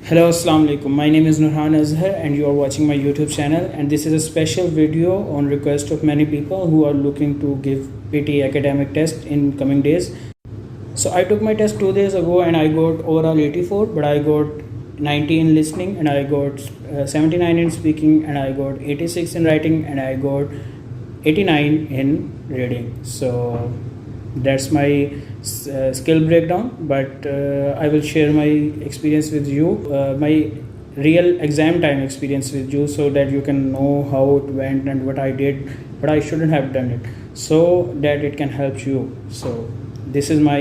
Hello, Assalamu alaikum. My name is Nurhan Azhar and you are watching my YouTube channel, and this is a special video on request of many people who are looking to give PT academic test in coming days. So I took my test 2 days ago and I got overall 84, but I got 90 in listening and I got 79 in speaking and I got 86 in writing and I got 89 in reading. So that's my skill breakdown, but I will share my experience with you, my real exam time experience with you, so that you can know how it went and what I did, but I shouldn't have done it, so that it can help you. So this is my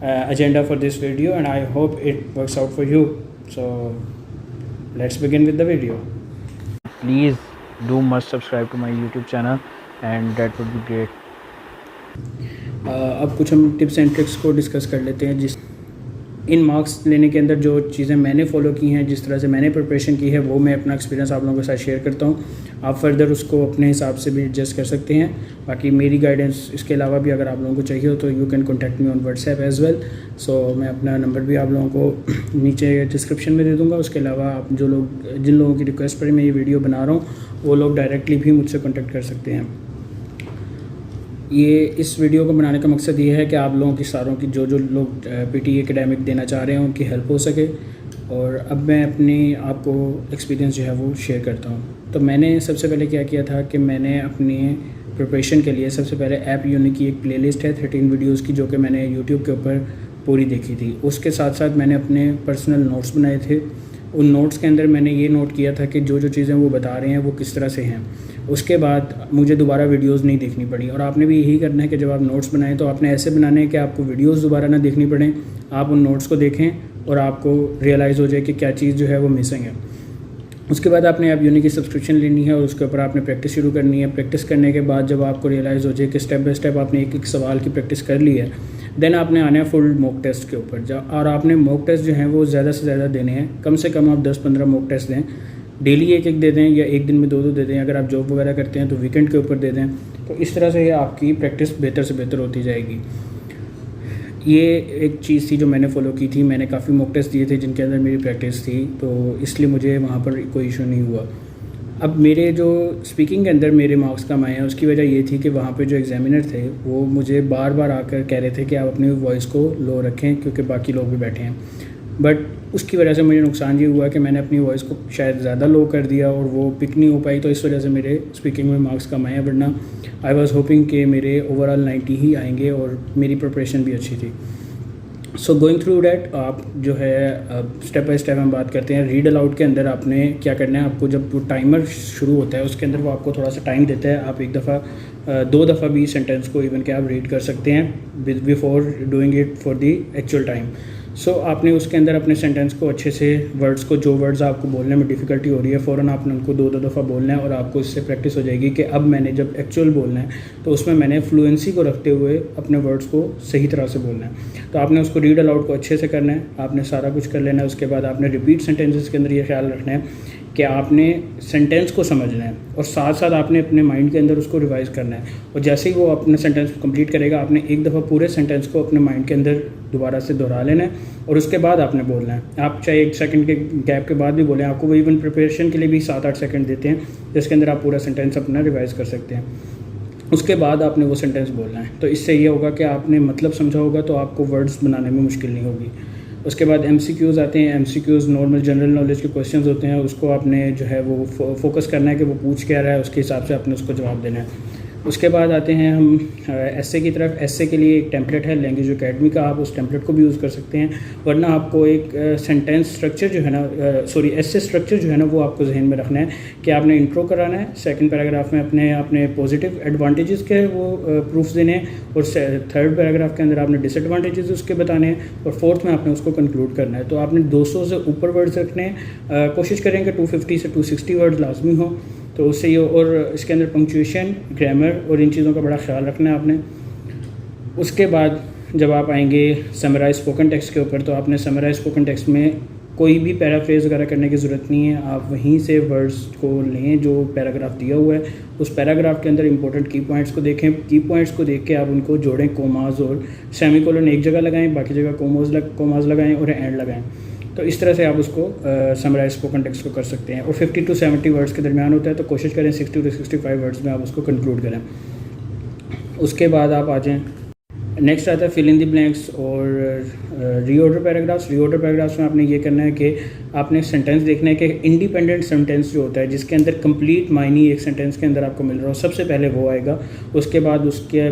agenda for this video and I hope it works out for you. So let's begin with the video. Please do must subscribe to my YouTube channel and that would be great. अब कुछ हम tips and tricks को discuss कर लेते हैं। जिस इन marks लेने के अंदर जो चीज़ें मैंने फॉलो की हैं, जिस तरह से मैंने प्रिपरेशन की है, वो मैं अपना एक्सपीरियंस आप लोगों के साथ शेयर करता हूँ। आप फर्दर उसको अपने हिसाब से भी एडजस्ट कर सकते हैं। बाकी मेरी गाइडेंस इसके अलावा भी अगर आप लोगों को चाहिए हो तो you can contact me on WhatsApp as well. So मैं अपना नंबर भी आप लोगों को नीचे डिस्क्रिप्शन में दे दूँगा। उसके अलावा आप जिन लोगों की रिक्वेस्ट पर मैं ये वीडियो बना रहा हूँ, वो लोग डायरेक्टली भी मुझसे कॉन्टैक्ट कर सकते हैं। ये इस वीडियो को बनाने का मकसद ये है कि आप लोगों की सारों की जो लोग पीटी एकेडमिक देना चाह रहे हैं उनकी हेल्प हो सके। और अब मैं अपनी आपको एक्सपीरियंस जो है वो शेयर करता हूँ। तो मैंने सबसे पहले क्या किया था कि मैंने अपनी प्रिपरेशन के लिए सबसे पहले ऐप यूनिक की एक प्लेलिस्ट है 13 वीडियोज़ की, जो कि मैंने यूट्यूब के ऊपर पूरी देखी थी। उसके साथ साथ मैंने अपने पर्सनल नोट्स बनाए थे। उन नोट्स के अंदर मैंने ये नोट किया था कि जो चीज़ें वो बता रहे हैं वो किस तरह से हैं। उसके बाद मुझे दोबारा वीडियोस नहीं देखनी पड़ी। और आपने भी यही करना है कि जब आप नोट्स बनाएं तो आपने ऐसे बनाने हैं कि आपको वीडियोस दोबारा ना देखनी पड़े। आप उन नोट्स को देखें और आपको रियलाइज़ हो जाए कि क्या चीज़ जो है वो मिसिंग है। उसके बाद आपने ऐप यूनिक की सब्सक्रिप्शन लेनी है और उसके ऊपर आपने प्रैक्टिस शुरू करनी है। प्रैक्टिस करने के बाद जब आपको रियलाइज़ हो जाए कि स्टेप बाय स्टेप आपने एक सवाल की प्रैक्टिस कर ली है, देन आपने आना है फुल मॉक टेस्ट के ऊपर। और आपने मॉक टेस्ट जो हैं वो ज़्यादा से ज़्यादा देने हैं। कम से कम आप 10-15 मॉक टेस्ट दें। डेली एक दे दें या एक दिन में 2 दे दें। अगर आप जॉब वगैरह करते हैं तो वीकेंड के ऊपर दे दें। तो इस तरह से ये आपकी प्रैक्टिस बेहतर से बेहतर होती जाएगी। ये एक चीज़ थी जो मैंने फॉलो की थी। मैंने काफ़ी मॉक टेस्ट दिए थे जिनके अंदर मेरी प्रैक्टिस थी, तो इसलिए मुझे वहाँ पर कोई इशू नहीं हुआ। अब मेरे जो स्पीकिंग के अंदर मेरे मार्क्स कम आए हैं, उसकी वजह ये थी कि वहाँ पे जो एग्जामिनर थे वो मुझे बार बार आकर कह रहे थे कि आप अपनी वॉइस को लो रखें क्योंकि बाकी लोग भी बैठे हैं। बट उसकी वजह से मुझे नुकसान ये हुआ कि मैंने अपनी वॉइस को शायद ज़्यादा लो कर दिया और वो पिक नहीं हो पाई, तो इस वजह से मेरे स्पीकिंग में मार्क्स कम आए। वरना आई वाज होपिंग कि मेरे ओवरऑल 90 ही आएंगे और मेरी प्रिपरेशन भी अच्छी थी। सो गोइंग थ्रू डैट, आप जो है स्टेप बाय स्टेप हम बात करते हैं। रीड अलाउड के अंदर आपने क्या करना है, आपको जब वो टाइमर शुरू होता है उसके अंदर वो आपको थोड़ा सा टाइम देता है। आप 2 दफ़ा भी सेंटेंस को इवन के आप रीड कर सकते हैं before doing it for the actual time. So आपने उसके अंदर अपने सेंटेंस को अच्छे से वर्ड्स को, जो वर्ड्स आपको बोलने में डिफ़िकल्टी हो रही है, फ़ौरन आपने उनको 2 दफ़ा बोलना है और आपको इससे प्रैक्टिस हो जाएगी कि अब मैंने जब एक्चुअल बोलना है तो उसमें मैंने फ्लुएंसी को रखते हुए अपने वर्ड्स को सही तरह से बोलना है। तो आपने उसको रीड अलाउड को अच्छे से करना है, आपने सारा कुछ कर लेना है। उसके बाद आपने रिपीट सेंटेंसेस के अंदर ये ख्याल रखना है कि आपने सेंटेंस को समझना है और साथ साथ आपने अपने माइंड के अंदर उसको रिवाइज़ करना है। और जैसे ही वो अपने सेंटेंस को कंप्लीट करेगा, आपने एक दफ़ा पूरे सेंटेंस को अपने माइंड के अंदर दोबारा से दोहरा लेना है और उसके बाद आपने बोलना है। आप चाहे 1 सेकंड के गैप के बाद भी बोलें, आपको वो इवन प्रिपरेशन के लिए भी 7-8 सेकंड देते हैं जिसके अंदर आप पूरा सेंटेंस अपना रिवाइज़ कर सकते हैं। उसके बाद आपने वो सेंटेंस बोलना है। तो इससे ये होगा कि आपने मतलब समझा होगा तो आपको वर्ड्स बनाने में मुश्किल नहीं होगी। उसके बाद MCQs आते हैं। MCQs नॉर्मल जनरल नॉलेज के क्वेश्चंस होते हैं। उसको आपने जो है वो फोकस करना है कि वो पूछ क्या रहा है, उसके हिसाब से आपने उसको जवाब देना है। उसके बाद आते हैं हम एस्से की तरफ। एस्से के लिए एक टेम्पलेट है लैंग्वेज एकेडमी का, आप उस टेम्पलेट को भी यूज़ कर सकते हैं। वरना आपको एक सेंटेंस स्ट्रक्चर जो है ना, एस्से स्ट्रक्चर जो है ना, वो आपको जहन में रखना है कि आपने इंट्रो कराना है। सेकंड पैराग्राफ में अपने पॉजिटिव एडवांटेजेस के वो प्रूफ्स देने हैं और थर्ड पैराग्राफ के अंदर आपने डिसएडवांटेजेस उसके बताने हैं और फोर्थ में आपने उसको कंक्लूड करना है। तो आपने 200 से ऊपर वर्ड्स रखने हैं। कोशिश करेंगे 250 से 260 वर्ड्स लाजमी हो, तो उससे ये। और इसके अंदर पंक्चुएशन, ग्रामर और इन चीज़ों का बड़ा ख्याल रखना है आपने। उसके बाद जब आप आएंगे समराइज स्पोकन टेक्स्ट के ऊपर, तो आपने समराइज स्पोकन टेक्स्ट में कोई भी पैराफ्रेज वगैरह करने की ज़रूरत नहीं है। आप वहीं से वर्ड्स को लें जो पैराग्राफ दिया हुआ है, उस पैराग्राफ के अंदर इंपॉर्टेंट की पॉइंट्स को देखें। की पॉइंट्स को देख के आप उनको जोड़ें। कोमाज और सेमीकोलन एक जगह लगाएं, बाकी जगह कोमाज लगाएं और एंड लगाएं। तो इस तरह से आप उसको समराइज स्पोकन टेक्स्ट को कर सकते हैं। और 50 to 70 वर्ड्स के दरमियान होता है, तो कोशिश करें 60 to 65 वर्ड्स में आप उसको कंक्लूड करें। उसके बाद आप आ जाएँ, नेक्स्ट आता है फिल इन द ब्लैंक्स और रीऑर्डर पैराग्राफ्स। रीऑर्डर पैराग्राफ्स में आपने ये करना है कि आपने सेंटेंस देखना है कि इंडिपेंडेंट सेंटेंस जो होता है जिसके अंदर कंप्लीट मायनी एक सेंटेंस के अंदर आपको मिल रहा हो, सबसे पहले वो आएगा। उसके बाद उसके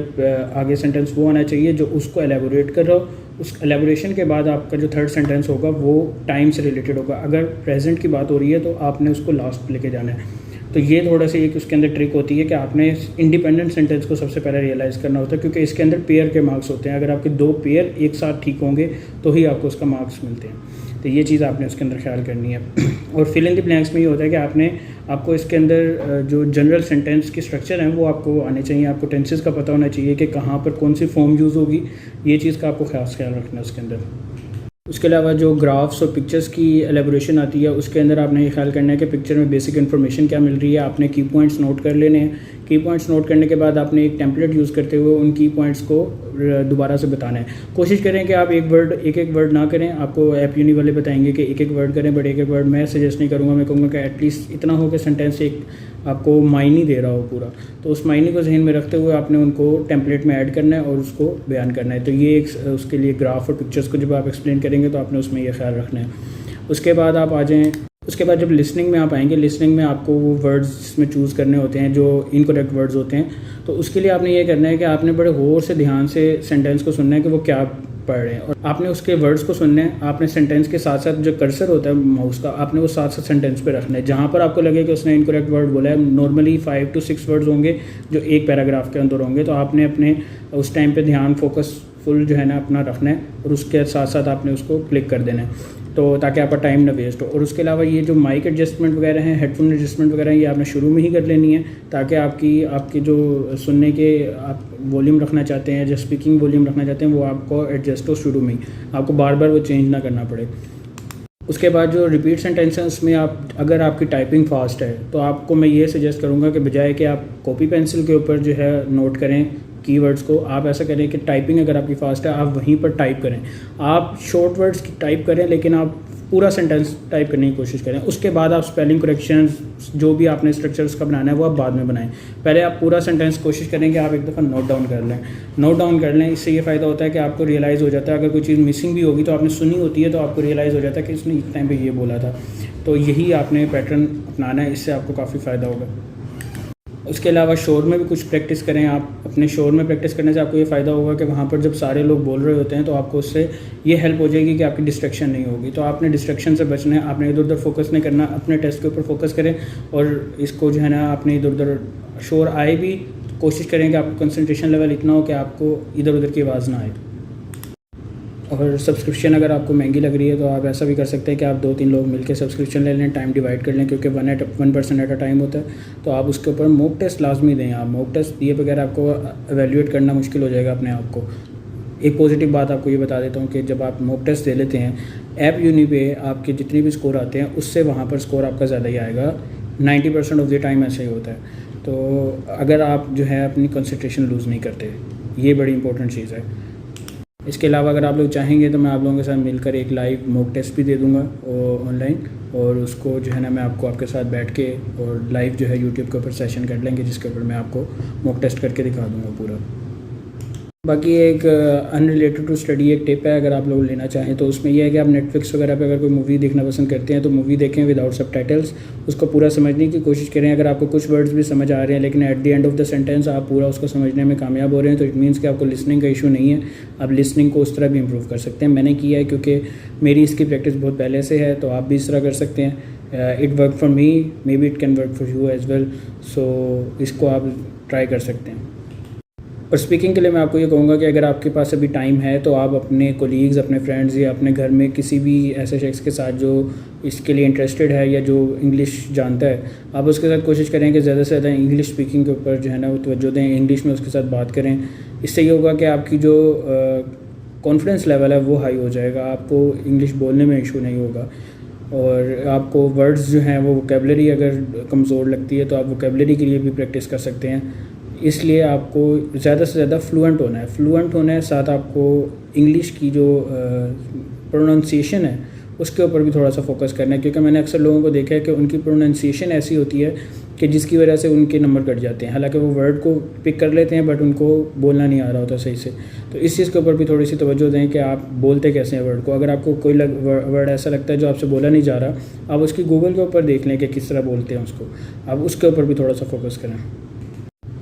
आगे सेंटेंस वो आना चाहिए जो उसको एलेबोरेट कर रहा हो। उस एलेबोरेशन के बाद आपका जो थर्ड सेंटेंस होगा वो टाइम से रिलेटेड होगा। अगर प्रेजेंट की बात हो रही है तो आपने उसको लास्ट लेके जाना है। तो ये थोड़ा सा एक उसके अंदर ट्रिक होती है कि आपने इंडिपेंडेंट सेंटेंस को सबसे पहले रियलाइज़ करना होता है, क्योंकि इसके अंदर पेयर के मार्क्स होते हैं। अगर आपके 2 पेयर एक साथ ठीक होंगे तो ही आपको उसका मार्क्स मिलते हैं। तो ये चीज़ आपने उसके अंदर ख्याल करनी है। और फिल इन द ब्लैंक्स में ये होता है कि आपको इसके अंदर जो जनरल सेंटेंस के स्ट्रक्चर हैं वो आपको आने चाहिए। आपको टेंसेस का पता होना चाहिए कि कहाँ पर कौन सी फॉर्म यूज़ होगी, ये चीज़ का आपको खास ख्याल रखना है उसके अंदर। उसके अलावा जो ग्राफ्स और पिक्चर्स की एलेबोरेशन आती है उसके अंदर आपने ये ख्याल करना है कि पिक्चर में बेसिक इन्फॉर्मेशन क्या मिल रही है। आपने की पॉइंट्स नोट कर लेने हैं। की पॉइंट्स नोट करने के बाद आपने एक टेम्पलेट यूज़ करते हुए उन की पॉइंट्स को दोबारा से बताना है। कोशिश करें कि आप एक एक वर्ड ना करें। आपको ऐप यूनी वाले बताएंगे कि एक एक वर्ड करें, बट एक एक वर्ड मैं सजेस्ट नहीं करूँगा। मैं कहूँगा कि एटलीस्ट इतना हो कि सेंटेंस एक आपको मायनी दे रहा हो पूरा। तो उस मायनी को जहन में रखते हुए आपने उनको टेम्पलेट में ऐड करना है और उसको बयान करना है। तो ये एक उसके लिए ग्राफ और पिक्चर्स को जब आप एक्सप्लेन करेंगे तो आपने उसमें ये ख्याल रखना है। उसके बाद आप आ जाएँ, उसके बाद जब लिसनिंग में आप आएंगे, लिसनिंग में आपको वो वर्ड्स जिसमें चूज़ करने होते हैं जो इनकरेक्ट वर्ड्स होते हैं। तो उसके लिए आपने ये करना है कि आपने बड़े गौर से ध्यान से सेंटेंस को सुनना है कि वो क्या पढ़ रहे हैं, और आपने उसके वर्ड्स को सुनना है। आपने सेंटेंस के साथ साथ जो कर्सर होता है माउस का, आपने वो साथ साथ सेंटेंस पे रखना है। जहाँ पर आपको लगे कि उसने इनकरेक्ट वर्ड बोला है, नॉर्मली 5 to 6 वर्ड्स होंगे जो एक पैराग्राफ के अंदर होंगे, तो आपने अपने उस टाइम पे ध्यान फोकस फुल जो है ना अपना रखना है और उसके साथ साथ आपने उसको क्लिक कर देना है, तो ताकि आपका टाइम ना वेस्ट हो। और उसके अलावा ये जो माइक एडजस्टमेंट वगैरह हैं, हेडफोन एडजस्टमेंट वगैरह हैं, ये आपने शुरू में ही कर लेनी है, ताकि आपकी जो सुनने के आप वॉल्यूम रखना चाहते हैं, जो स्पीकिंग वॉल्यूम रखना चाहते हैं, वो आपको एडजस्ट हो शुरू में ही, आपको बार बार वो चेंज ना करना पड़े। उसके बाद जो रिपीट सेंटेंसेस में अगर आपकी टाइपिंग फास्ट है तो आपको मैं ये सजेस्ट करूँगा कि बजाय कि आप कॉपी पेंसिल के ऊपर जो है नोट करें कीवर्ड्स को, आप ऐसा करें कि टाइपिंग अगर आपकी फास्ट है आप वहीं पर टाइप करें। आप शॉर्ट वर्ड्स की टाइप करें लेकिन आप पूरा सेंटेंस टाइप करने की कोशिश करें। उसके बाद आप स्पेलिंग करेक्शंस जो भी आपने स्ट्रक्चर उसका बनाना है वो आप बाद में बनाएं। पहले आप पूरा सेंटेंस कोशिश करें कि आप एक दफ़ा नोट डाउन कर लें। नोट डाउन कर लें, इससे ये फ़ायदा होता है कि आपको रियलाइज़ हो जाता है, अगर कोई चीज़ मिसिंग भी होगी तो आपने सुनी होती है तो आपको रियलाइज़ हो जाता है कि इसने इस टाइम पर ये बोला था। तो यही आपने पैटर्न अपनाना है, इससे आपको काफ़ी फ़ायदा होगा। उसके अलावा शोर में भी कुछ प्रैक्टिस करें। आप अपने शोर में प्रैक्टिस करने से आपको ये फ़ायदा होगा कि वहाँ पर जब सारे लोग बोल रहे होते हैं तो आपको उससे ये हेल्प हो जाएगी कि आपकी डिस्ट्रैक्शन नहीं होगी। तो आपने डिस्ट्रैक्शन से बचना है, आपने इधर उधर फोकस नहीं करना, अपने टेस्ट के ऊपर फोकस करें। और इसको जो है ना आपने इधर उधर शोर आए भी तो कोशिश करें कि आपका कंसंट्रेशन लेवल इतना हो कि आपको इधर उधर की आवाज़ ना आए। और सब्सक्रिप्शन अगर आपको महंगी लग रही है तो आप ऐसा भी कर सकते हैं कि आप 2-3 लोग मिलकर सब्सक्रिप्शन ले लें, टाइम डिवाइड कर लें, क्योंकि 1% एट अ टाइम होता है। तो आप उसके ऊपर मॉक टेस्ट लाजमी दें। आप मॉक टेस्ट दिए बगैर आपको एवेल्यूएट करना मुश्किल हो जाएगा अपने आप को। एक पॉजिटिव बात आपको ये बता देता हूँ कि जब आप मॉक टेस्ट दे लेते हैं ऐप यूनी पे, आपके जितने भी स्कोर आते हैं उससे वहाँ पर स्कोर आपका ज़्यादा ही आएगा। 90% ऑफ द टाइम ऐसा ही होता है। तो अगर आप जो है अपनी कंसंट्रेशन लूज़ नहीं करते, ये बड़ी इंपॉर्टेंट चीज़ है। इसके अलावा अगर आप लोग चाहेंगे तो मैं आप लोगों के साथ मिलकर एक लाइव मॉक टेस्ट भी दे दूंगा ऑनलाइन, और उसको जो है ना मैं आपको आपके साथ बैठ के और लाइव जो है यूट्यूब के ऊपर सेशन कर लेंगे जिसके ऊपर मैं आपको मॉक टेस्ट करके दिखा दूंगा पूरा। बाकी एक अनरिलेटेड टू स्टडी एक टिप है, अगर आप लोग लेना चाहें तो उसमें यह है कि आप नेटफ्लिक्स वगैरह पे अगर कोई मूवी देखना पसंद करते हैं तो मूवी देखें विदाउट सबटाइटल्स, उसको पूरा समझने की कोशिश करें। अगर आपको कुछ वर्ड्स भी समझ आ रहे हैं लेकिन at the end of the sentence आप पूरा उसको समझने में कामयाब हो रहे हैं तो इट मीन्स कि आपको लिसनिंग का इशू नहीं है। आप लिसनिंग को उस तरह भी इम्प्रूव कर सकते हैं। मैंने किया है क्योंकि मेरी इसकी प्रैक्टिस बहुत पहले से है, तो आप भी इस तरह कर सकते हैं। It work for me, maybe it can work for you as well. So इसको आप ट्राई कर सकते हैं। और स्पीकिंग के लिए मैं आपको ये कहूँगा कि अगर आपके पास अभी टाइम है तो आप अपने कोलीग्स, अपने फ्रेंड्स या अपने घर में किसी भी ऐसे शख्स के साथ जो इसके लिए इंटरेस्टेड है या जो इंग्लिश जानता है, आप उसके साथ कोशिश करें कि ज़्यादा से ज़्यादा इंग्लिश स्पीकिंग के ऊपर जो है ना वो तवज्जो दें, इंग्लिश में उसके साथ बात करें। इससे ये होगा कि आपकी जो कॉन्फिडेंस लेवल है वो हाई हो जाएगा, आपको इंग्लिश बोलने में इशू नहीं होगा। और आपको वर्ड्स जो हैं वो वोकेबलरी अगर कमज़ोर लगती है तो आप वोकेबलरी के लिए भी प्रैक्टिस कर सकते हैं। इसलिए आपको ज़्यादा से ज़्यादा फ्लुएंट होना है। साथ आपको इंग्लिश की जो प्रोनाउंसिएशन है उसके ऊपर भी थोड़ा सा फोकस करना है, क्योंकि मैंने अक्सर लोगों को देखा है कि उनकी प्रोनाउंसिएशन ऐसी होती है कि जिसकी वजह से उनके नंबर कट जाते हैं। हालांकि वो वर्ड को पिक कर लेते हैं बट उनको बोलना नहीं आ रहा होता सही से। तो इस चीज़ के ऊपर भी थोड़ी सी तवज्जो दें कि आप बोलते कैसे हैं वर्ड को। अगर आपको कोई वर्ड ऐसा लगता है जो आपसे बोला नहीं जा रहा, आप उसकी गूगल के ऊपर देख लें कि किस तरह बोलते हैं उसको, आप उसके ऊपर भी थोड़ा सा फोकस करें।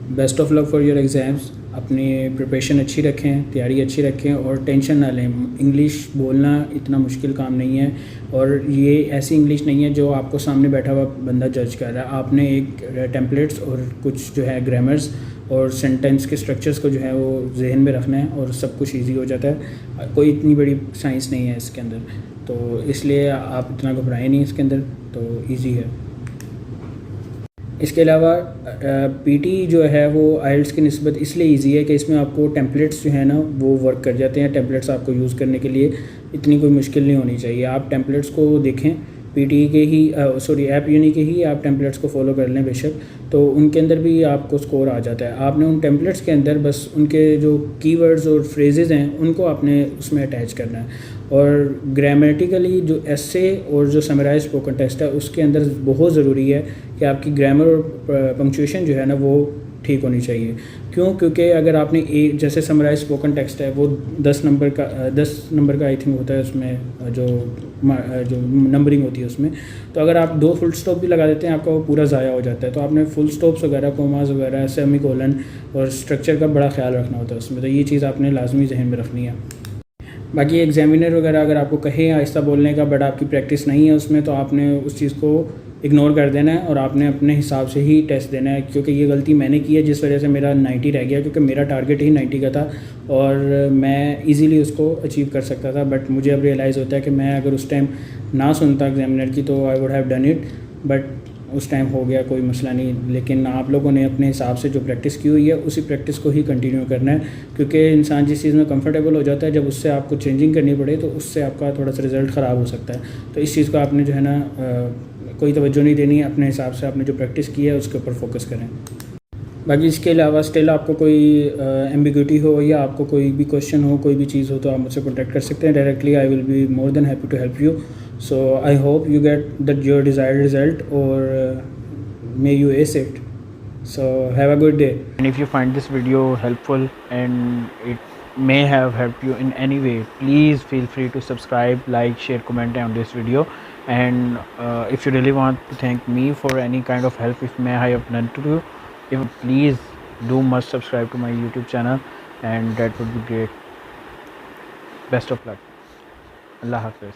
Best of luck for your exams. अपनी प्रिपरेशन अच्छी रखें, तैयारी अच्छी रखें और टेंशन ना लें। इंग्लिश बोलना इतना मुश्किल काम नहीं है, और ये ऐसी इंग्लिश नहीं है जो आपको सामने बैठा हुआ बंदा जज कर रहा है। आपने एक टेम्पलेट्स और कुछ जो है ग्रामर्स और सेंटेंस के स्ट्रक्चर्स को जो है वो जहन में रखना है और सब कुछ ईजी हो जाता है। कोई इतनी बड़ी साइंस नहीं है इसके अंदर, तो इसलिए आप इतना घबराएं नहीं इसके अंदर, तो ईजी है। इसके अलावा पीटी जो है वो आइल्स की निस्बत इसलिए इजी है कि इसमें आपको टेम्पलेट्स जो है ना वो वर्क कर जाते हैं। टेम्पलेट्स आपको यूज़ करने के लिए इतनी कोई मुश्किल नहीं होनी चाहिए। आप टेम्पलेट्स को देखें, पीटी के ही ऐप यूनी के ही आप टेम्पलेट्स को फॉलो कर लें बेशक, तो उनके अंदर भी आपको स्कोर आ जाता है। आपने उन टेम्पलेट्स के अंदर बस उनके जो कीवर्ड्स और फ्रेजेज़ हैं उनको आपने उसमें अटैच करना है। और ग्रामेटिकली जो एसे और जो समराइज स्पोकन टेक्स्ट है उसके अंदर बहुत ज़रूरी है कि आपकी ग्रामर और पंक्चुएशन जो है ना वो ठीक होनी चाहिए। क्यों? क्योंकि अगर आपने एक जैसे समराइज स्पोकन टेक्स्ट है वो 10 नंबर का आई थिंक होता है उसमें, जो नंबरिंग होती है उसमें, तो अगर आप 2 फुल स्टॉप भी लगा देते हैं आपका वो पूरा ज़ाया हो जाता है। तो आपने फुल स्टॉप्स वगैरह, कोमास वगैरह, सेमी कोलन और स्ट्रक्चर का बड़ा ख्याल रखना होता है उसमें। तो ये चीज़ आपने लाजमी जहन में रखनी है। बाकी एग्जामिनर वगैरह अगर आपको कहे आहिस्ता बोलने का बट आपकी प्रैक्टिस नहीं है उसमें, तो आपने उस चीज़ को इग्नोर कर देना है और आपने अपने हिसाब से ही टेस्ट देना है। क्योंकि ये गलती मैंने की है जिस वजह से मेरा 90 रह गया, क्योंकि मेरा टारगेट ही 90 का था और मैं इजीली उसको अचीव कर सकता था। बट मुझे अब रियलाइज़ होता है कि मैं अगर उस टाइम ना सुनता एग्जामिनर की तो I would have done it, but उस टाइम हो गया, कोई मसला नहीं। लेकिन आप लोगों ने अपने हिसाब से जो प्रैक्टिस की हुई है उसी प्रैक्टिस को ही कंटिन्यू करना है, क्योंकि इंसान जिस चीज़ में कंफर्टेबल हो जाता है जब उससे आपको चेंजिंग करनी पड़े तो उससे आपका थोड़ा सा रिज़ल्ट ख़राब हो सकता है। तो इस चीज़ को आपने जो है ना कोई तवज्जो नहीं देनी है, अपने हिसाब से आपने जो प्रैक्टिस की है उसके ऊपर फोकस करें। बाकी इसके अलावा स्टिल आपको कोई एम्बिग्यूटी हो या आपको कोई भी क्वेश्चन हो, कोई भी चीज़ हो, तो आप मुझसे कॉन्टैक्ट कर सकते हैं directly. I will be more than happy to help you. So I hope you get that your desired result और may you ace it. So have a good day. And if you find this video helpful and it may have helped you in any way, please feel free to subscribe, like, share, comment on this video. And if you really want to thank me for any kind of help if may I have done to you, please must subscribe to my YouTube channel, and that would be great. Best of luck. Allah Hafiz.